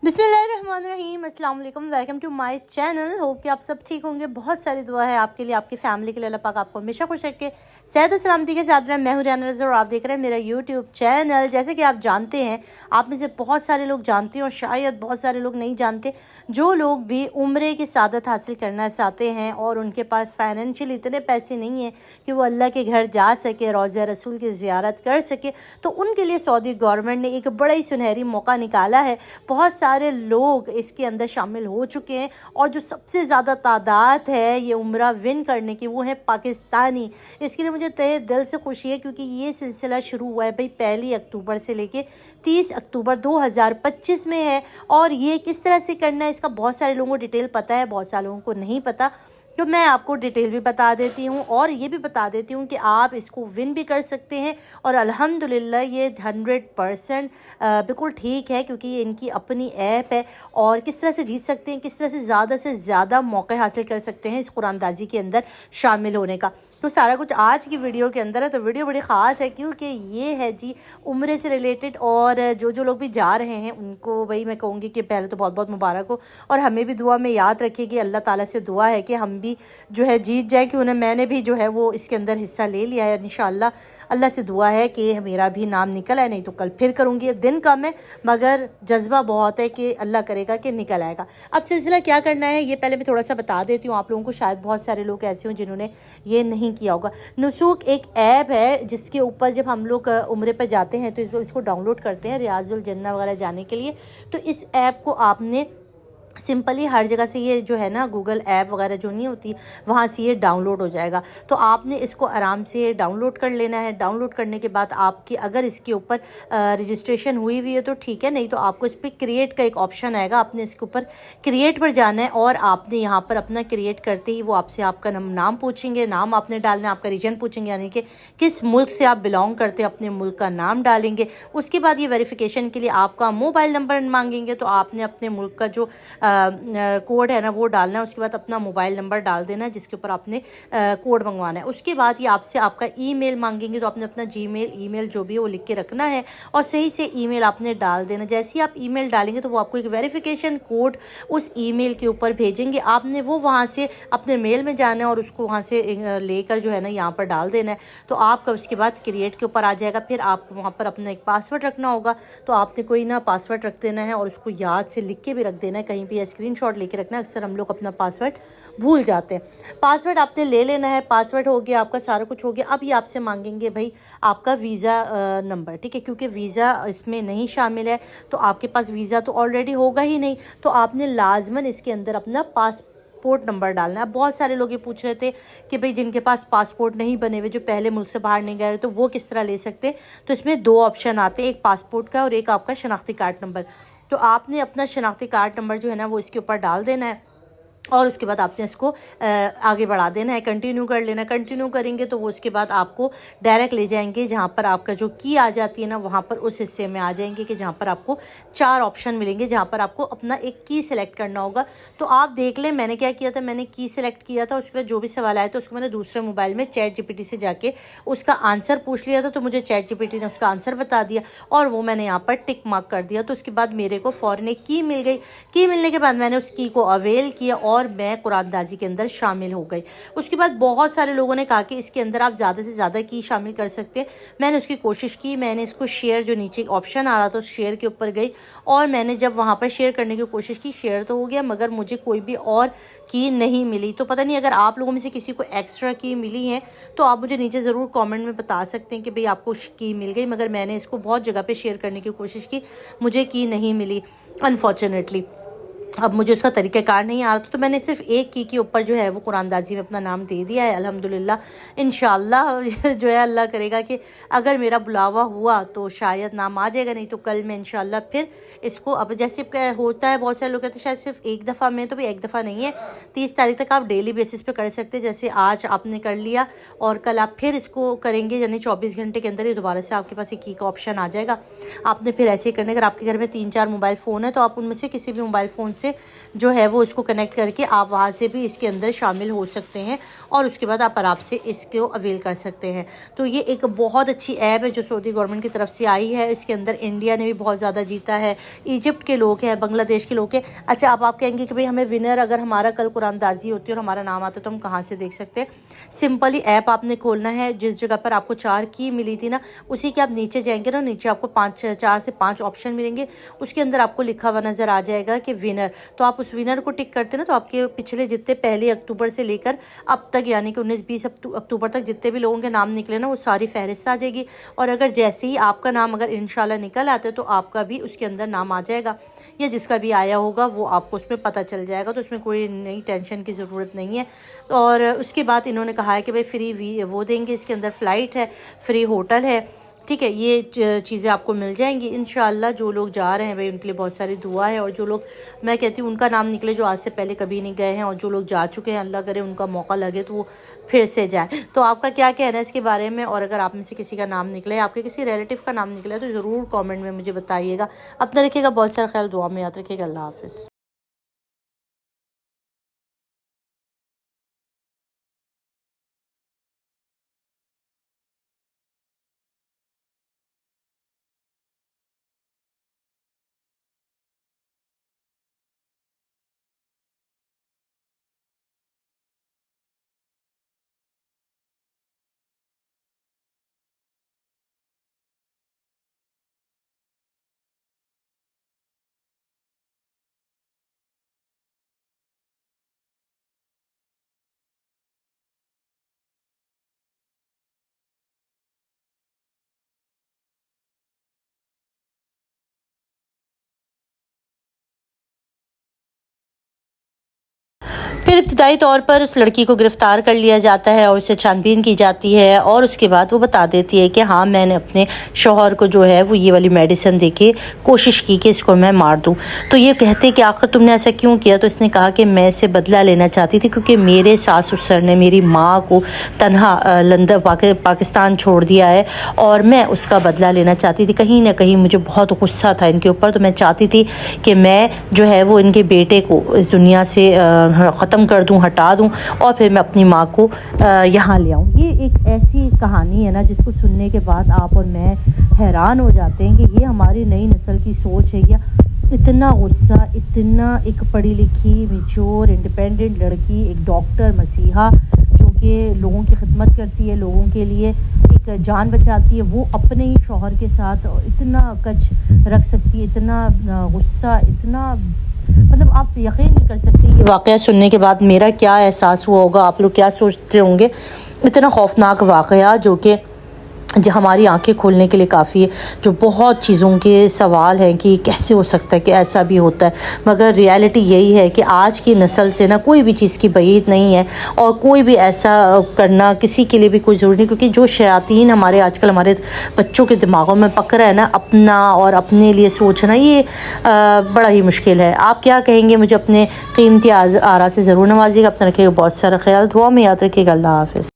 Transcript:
बिस्मिल्लाहिर्रहमानिर्रहीम, अस्सलाम वालेकुम, welcome to my channel. Hope कि आप सब ठीक होंगे। बहुत सारी दुआ है आपके लिए, आपकी फैमिली के लिए। अल्लाह पाक आपको हमेशा खुश रखे, सेहत और सलामती के साथ रहे। मैं हूं रियाना रज़ा और आप देख रहे हैं मेरा यूट्यूब चैनल। जैसे कि आप जानते हैं, आप में से बहुत सारे लोग जानते हैं और शायद बहुत सारे लोग नहीं जानते, जो लोग भी उम्रे की सादत हासिल करना चाहते हैं और उनके पास फाइनेंशियल इतने पैसे नहीं हैं कि वो अल्लाह के घर जा सके, रोज़ा रसूल की ज़ियारत कर सके, तो उनके लिए सऊदी गवर्नमेंट ने एक बड़ा ही सुनहरी मौका निकाला है। बहुत सारे लोग इसके अंदर शामिल हो चुके हैं और जो सबसे ज़्यादा तादाद है ये उम्रा विन करने की, वो है पाकिस्तानी। इसके लिए मुझे तहे दिल से खुशी है क्योंकि ये सिलसिला शुरू हुआ है भाई 1 अक्टूबर से लेके 30 अक्टूबर 2025 में है। और ये किस तरह से करना है इसका बहुत सारे लोगों को डिटेल पता है, बहुत सारे लोगों को नहीं पता। तो मैं आपको डिटेल भी बता देती हूँ और ये भी बता देती हूँ कि आप इसको विन भी कर सकते हैं। और अल्हम्दुलिल्लाह ये 100% बिल्कुल ठीक है क्योंकि ये इनकी अपनी ऐप है। और किस तरह से जीत सकते हैं, किस तरह से ज़्यादा मौके हासिल कर सकते हैं इस कुरानदाजी के अंदर शामिल होने का, तो सारा कुछ आज की वीडियो के अंदर है। तो वीडियो बड़ी ख़ास है क्योंकि ये है जी उम्रे से रिलेटेड। और जो लोग भी जा रहे हैं उनको भाई मैं कहूँगी कि पहले तो बहुत बहुत मुबारक हो और हमें भी दुआ में याद रखिएगी। अल्लाह ताला से दुआ है कि हम भी जो है जीत जाए, कि मैंने भी जो है वो इसके अंदर हिस्सा ले लिया है। इंशाअल्लाह अल्लाह से दुआ है कि मेरा भी नाम निकल आए, नहीं तो कल फिर करूँगी। दिन कम है मगर जज्बा बहुत है कि अल्लाह करेगा कि निकल आएगा। अब सिलसिला क्या करना है ये पहले मैं थोड़ा सा बता देती हूँ आप लोगों को। शायद बहुत सारे लोग ऐसे हों जिन्होंने ये नहीं किया होगा। नुसूक एक ऐप है जिसके ऊपर जब हम लोग उम्रे पर जाते हैं तो इसको डाउनलोड करते हैं रियाजुल जन्नह वगैरह जाने के लिए। तो इस ऐप को आपने सिंपली हर जगह से, ये जो है ना गूगल ऐप वगैरह जो नहीं होती वहाँ से ये डाउनलोड हो जाएगा। तो आपने इसको आराम से डाउनलोड कर लेना है। डाउनलोड करने के बाद आपकी अगर इसके ऊपर रजिस्ट्रेशन हुई हुई है तो ठीक है, नहीं तो आपको इस पर क्रिएट का एक ऑप्शन आएगा। आपने इसके ऊपर क्रिएट पर जाना है और आपने यहाँ पर अपना क्रिएट करते ही वो आपसे आपका नाम पूछेंगे, नाम आपने डालना है, आपका रीजन पूछेंगे यानी कि किस मुल्क से आप बिलोंग करते हैं, अपने मुल्क का नाम डालेंगे। उसके बाद ये वेरिफिकेशन के लिए आपका मोबाइल नंबर मांगेंगे, तो आपने अपने मुल्क का जो कोड है ना वो डालना है। उसके बाद अपना मोबाइल नंबर डाल देना है जिसके ऊपर आपने कोड मंगवाना है। उसके बाद ये आपसे आपका ईमेल मांगेंगे, तो आपने अपना जीमेल ईमेल जो भी है वो लिख के रखना है और सही से ईमेल आपने डाल देना। जैसे ही आप ईमेल डालेंगे तो वो आपको एक वेरिफिकेशन कोड उस ईमेल के ऊपर भेजेंगे। आपने वो वहाँ से अपने मेल में जाना है और उसको वहाँ से लेकर जो है ना यहाँ पर डाल देना है। तो आपका उसके बाद क्रिएट के ऊपर आ जाएगा। फिर आपको वहाँ पर अपना एक पासवर्ड रखना होगा, तो आपने कोई ना पासवर्ड रख देना है और उसको याद से लिख के भी रख देना है, कहीं भी स्क्रीनशॉट लेके रखना है। अक्सर हम लोग अपना पासवर्ड भूल जाते हैं। पासवर्ड आपने ले लेना है, पासवर्ड हो गया आपका, सारा कुछ हो गया। अब ये आपसे मांगेंगे भाई आपका वीज़ा नंबर, ठीक है, क्योंकि वीज़ा इसमें नहीं शामिल है तो आपके पास वीज़ा तो ऑलरेडी होगा ही नहीं। तो आपने लाजमन इसके अंदर अपना पासपोर्ट नंबर डालना है। बहुत सारे लोग ये पूछ रहे थे कि भाई जिनके पास पासपोर्ट नहीं बने हुए, जो पहले मुल्क से बाहर नहीं गए, तो वो किस तरह ले सकते हैं। तो इसमें 2 ऑप्शन आते हैं, एक पासपोर्ट का और एक आपका शनाख्ती कार्ड नंबर। तो आपने अपना शनाख्ती कार्ड नंबर जो है ना वो इसके ऊपर डाल देना है और उसके बाद आपने इसको आगे बढ़ा देना है, कंटिन्यू कर लेना। कंटिन्यू करेंगे तो वो उसके बाद आपको डायरेक्ट ले जाएंगे जहाँ पर आपका जो की आ जाती है ना वहाँ पर उस हिस्से में आ जाएंगे कि जहाँ पर आपको 4 ऑप्शन मिलेंगे, जहाँ पर आपको अपना एक की सिलेक्ट करना होगा। तो आप देख लें मैंने क्या किया था, मैंने की सिलेक्ट किया था, उस पर जो भी सवाल आया था उसको मैंने दूसरे मोबाइल में चैट जीपीटी से जाके उसका आंसर पूछ लिया था। तो मुझे चैट जीपीटी ने उसका आंसर बता दिया और वो मैंने यहाँ पर टिक मार्क कर दिया। तो उसके बाद मेरे को फ़ौरन एक की मिल गई। की मिलने के बाद मैंने उस की को अवेल किया और मैं कुरानदाजी के अंदर शामिल हो गई। उसके बाद बहुत सारे लोगों ने कहा कि इसके अंदर आप ज़्यादा से ज़्यादा की शामिल कर सकते हैं। मैंने उसकी कोशिश की, मैंने इसको शेयर, जो नीचे ऑप्शन आ रहा था शेयर के ऊपर गई और मैंने जब वहाँ पर शेयर करने की कोशिश की, शेयर तो हो गया मगर मुझे कोई भी और की नहीं मिली। तो पता नहीं अगर आप लोगों में से किसी को एक्स्ट्रा की मिली है तो आप मुझे नीचे ज़रूर कमेंट में बता सकते हैं कि भाई आपको की मिल गई, मगर मैंने इसको बहुत जगह पे शेयर करने की कोशिश की, मुझे की नहीं मिली अनफॉर्चुनेटली। अब मुझे उसका तरीक़ाकार नहीं आ रहा था तो मैंने सिर्फ एक की के ऊपर जो है वो कुरानदाजी में अपना नाम दे दिया है। अल्हम्दुलिल्लाह इंशाअल्लाह जो है अल्लाह करेगा कि अगर मेरा बुलावा हुआ तो शायद नाम आ जाएगा, नहीं तो कल मैं इंशाअल्लाह फिर इसको, अब जैसे होता है बहुत सारे लोग कहते हैं शायद सिर्फ एक दफ़ा में, तो भी एक दफ़ा नहीं है, 30 तारीख तक आप डेली बेसिस पे कर सकते हैं। जैसे आज आपने कर लिया और कल आप फिर इसको करेंगे, यानी 24 घंटे के अंदर ही दोबारा से आपके पास एक की का ऑप्शन आ जाएगा। आपने फिर ऐसे ही करने, अगर आपके घर में 3-4 मोबाइल फ़ोन है तो आप उनमें से किसी भी मोबाइल फ़ोन से से जो है वो उसको कनेक्ट करके आप वहाँ से भी इसके अंदर शामिल हो सकते हैं और उसके बाद आप आराम से इसको अवेल कर सकते हैं। तो ये एक बहुत अच्छी ऐप है जो सऊदी गवर्नमेंट की तरफ से आई है। इसके अंदर इंडिया ने भी बहुत ज़्यादा जीता है, इजिप्ट के लोग हैं, बांग्लादेश के लोग हैं। अच्छा, अब आप कहेंगे कि भाई हमें विनर अगर हमारा कल कुरानदाजी होती है और हमारा नाम आता है तो हम कहाँ से देख सकते हैं? सिंपली ऐप आपने खोलना है। जिस जगह पर आपको 4 की मिली थी ना, उसी के आप नीचे जाएंगे ना, नीचे आपको 4 से 5 ऑप्शन मिलेंगे। उसके अंदर आपको लिखा हुआ नज़र आ जाएगा कि विनर। तो आप उस विनर को टिक करते ना, तो आपके पिछले जितने 1 अक्टूबर से लेकर अब तक यानी कि 19-20 अक्टूबर तक जितने भी लोगों के नाम निकले ना, वो सारी फहरिस्त आ जाएगी। और अगर जैसे ही आपका नाम अगर इंशाल्लाह निकल आता है तो आपका भी उसके अंदर नाम आ जाएगा, या जिसका भी आया होगा वो आपको उसमें पता चल जाएगा। तो उसमें कोई नई टेंशन की ज़रूरत नहीं है। और उसके बाद इन्होंने कहा है कि भाई फ्री वो देंगे, इसके अंदर फ़्लाइट है, फ्री होटल है, ठीक है। ये चीज़ें आपको मिल जाएंगी इंशाल्लाह। जो लोग जा रहे हैं भाई उनके लिए बहुत सारी दुआ है, और जो लोग, मैं कहती हूँ उनका नाम निकले जो आज से पहले कभी नहीं गए हैं, और जो लोग जा चुके हैं अल्लाह करे उनका मौका लगे तो वो फिर से जाए। तो आपका क्या कहना है इसके बारे में? और अगर आप में से किसी का नाम निकले, आपके किसी रिलेटिव का नाम निकला, तो ज़रूर कॉमेंट में मुझे बताइएगा। अपना रखिएगा बहुत सारा ख्याल, दुआ में याद रखिएगा। अल्लाह हाफ़िज़। फिर इब्तिदाई तौर पर उस लड़की को गिरफ़्तार कर लिया जाता है और उससे छानबीन की जाती है, और उसके बाद वो बता देती है कि हाँ, मैंने अपने शौहर को जो है वो ये वाली मेडिसिन दे के कोशिश की कि इसको मैं मार दूँ। तो ये कहते कि आखिर तुमने ऐसा क्यों किया? तो इसने कहा कि मैं इससे बदला लेना चाहती थी, क्योंकि मेरे सास ससुर ने मेरी माँ को तनहा लंदन पाकिस्तान छोड़ दिया है, और मैं उसका बदला लेना चाहती थी। कहीं ना कहीं मुझे बहुत गुस्सा था इनके ऊपर, तो मैं चाहती थी कि मैं जो है वो इनके बेटे को इस दुनिया से ख़त्म कर दूं, हटा दूं, और फिर मैं अपनी माँ को यहाँ ले आऊँ। ये एक ऐसी कहानी है ना जिसको सुनने के बाद आप और मैं हैरान हो जाते हैं कि ये हमारी नई नस्ल की सोच है। या इतना गुस्सा, इतना एक पढ़ी लिखी मैच्योर इंडिपेंडेंट लड़की, एक डॉक्टर मसीहा जो कि लोगों की खिदमत करती है, लोगों के लिए एक जान बचाती है, वो अपने ही शौहर के साथ इतना कच रख सकती है, इतना गुस्सा, इतना मतलब आप यकीन नहीं कर सकते। ये वाक़या सुनने के बाद मेरा क्या एहसास हुआ होगा, आप लोग क्या सोचते होंगे। इतना खौफनाक वाक़या जो कि हमारी आंखें खोलने के लिए काफ़ी है, जो बहुत चीज़ों के सवाल हैं कि कैसे हो सकता है कि ऐसा भी होता है। मगर रियलिटी यही है कि आज की नस्ल से ना कोई भी चीज़ की बईद नहीं है, और कोई भी ऐसा करना किसी के लिए भी कोई ज़रूरी नहीं, क्योंकि जो शयातीन हमारे आजकल हमारे बच्चों के दिमागों में पकड़ा है ना, अपना और अपने लिए सोचना, ये बड़ा ही मुश्किल है। आप क्या कहेंगे? मुझे अपने कीमती आरा से ज़रूर नवाजिएगा। अपना रखिएगा बहुत सारा ख्याल, दुआ में याद रखिएगा। अल्लाह हाफ़िज़।